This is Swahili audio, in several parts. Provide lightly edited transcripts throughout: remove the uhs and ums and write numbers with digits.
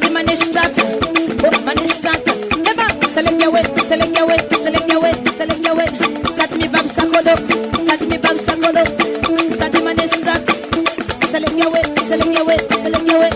Sadi Manistata, Manistata, Eba, select your way, select your way, select your way, select your way. Sadi mi bab sakodo, Sadi mi bab sakodo, Sadi Manistata, select your way, select your way, select your way.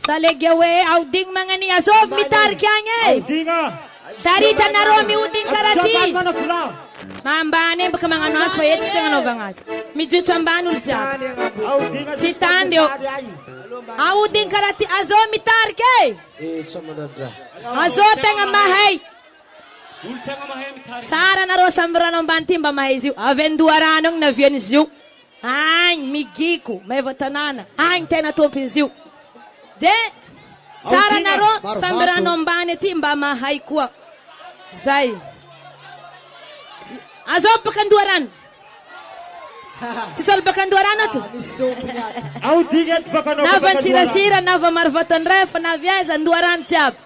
Salegewe auding mga ni Azov mitar kyange. Tarita na romi uding karati. Mambane baka mga no aswayet sing ano bangas. Midju chambanu jab. Si tandio. Auding karati Azov mitar ke. Azov tenga mahay. Sara na ro sambrano bantim ba mahiziu. Avenduaranong na vienziu. Ai migiku may votanana. Ai tena topinziu. De Sara naro sambira nombane timba mahai kuwa Zai Azop bakanduaran Sisol bakanduaran atu Navan sira-sira Nava marvatan ref Naviaza nduaran jab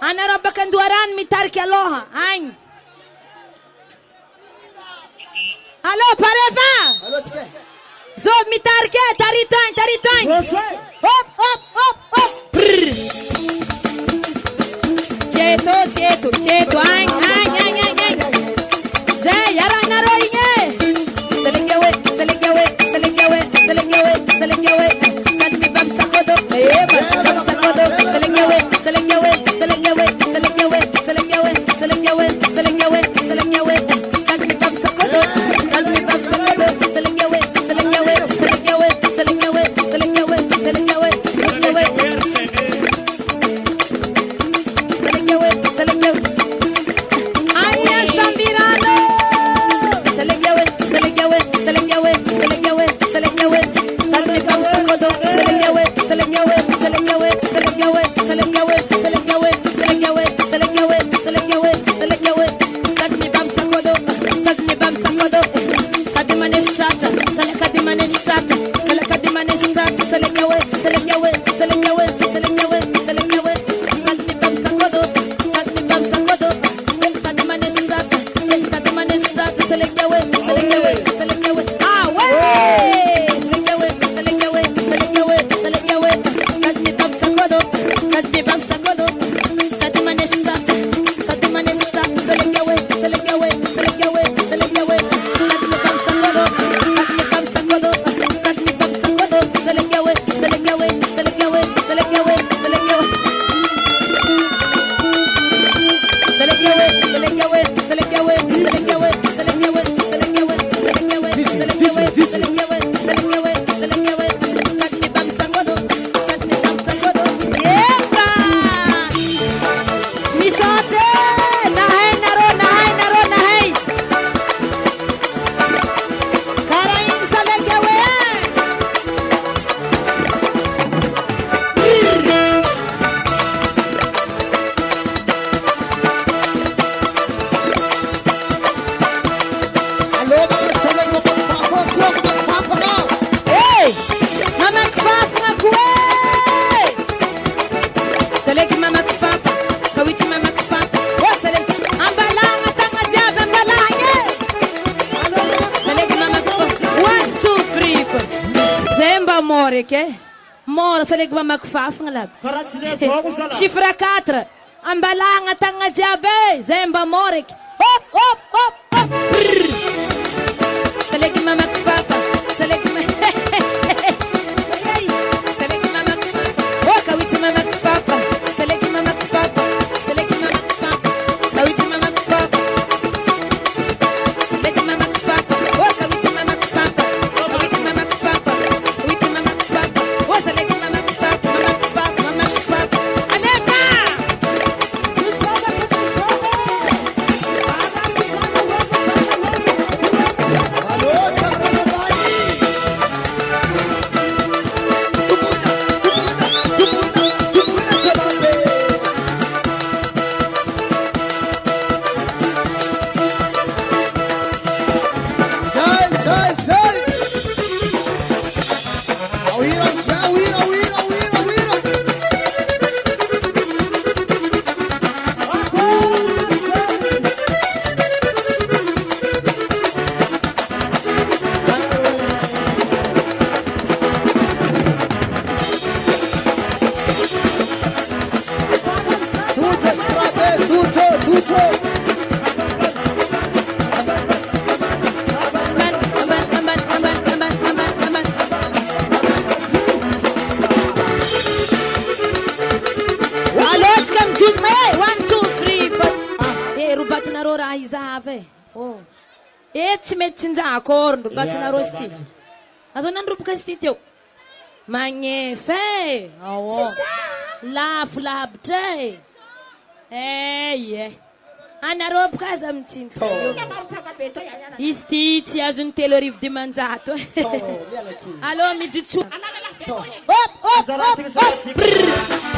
Anaro bakanduaran mitar ki aloha Ain Alo pareva Zob mitar ke taritain Hop hop hop hop Ceto Ain Zay yarang naroy nge Selek yawe Sad mi bab sakodo Bab sakodo Selek yawe Sad mi bab sakodo Sad mi bab sakodo Selek yawe ndraiky mora salegy mamaky fafagna laby chiffre 4 ambalagna tagnana jiaby zay mba mora eky hop hop hop hop salegy mamaky fafa salegy salegy mamaky fafa kawitry mamaky fafa salegy mamaky fafa salegy mamaky fafa kawitry mamaky fafa salegy mamaky fafa kawitry mamaky fafa kawitry mamaky fafa kawitry mamaky fafa salegy mamaky fafa mamaky fafa mamaky fafa aleka tsy mety tsinjakôro batinarô ity azao nandroboka ity teo magnefa lafo lavitra ie anarô boka aza mitsinjaka izy ty tsy azony 3,900 alô mijotso hop hop hop hop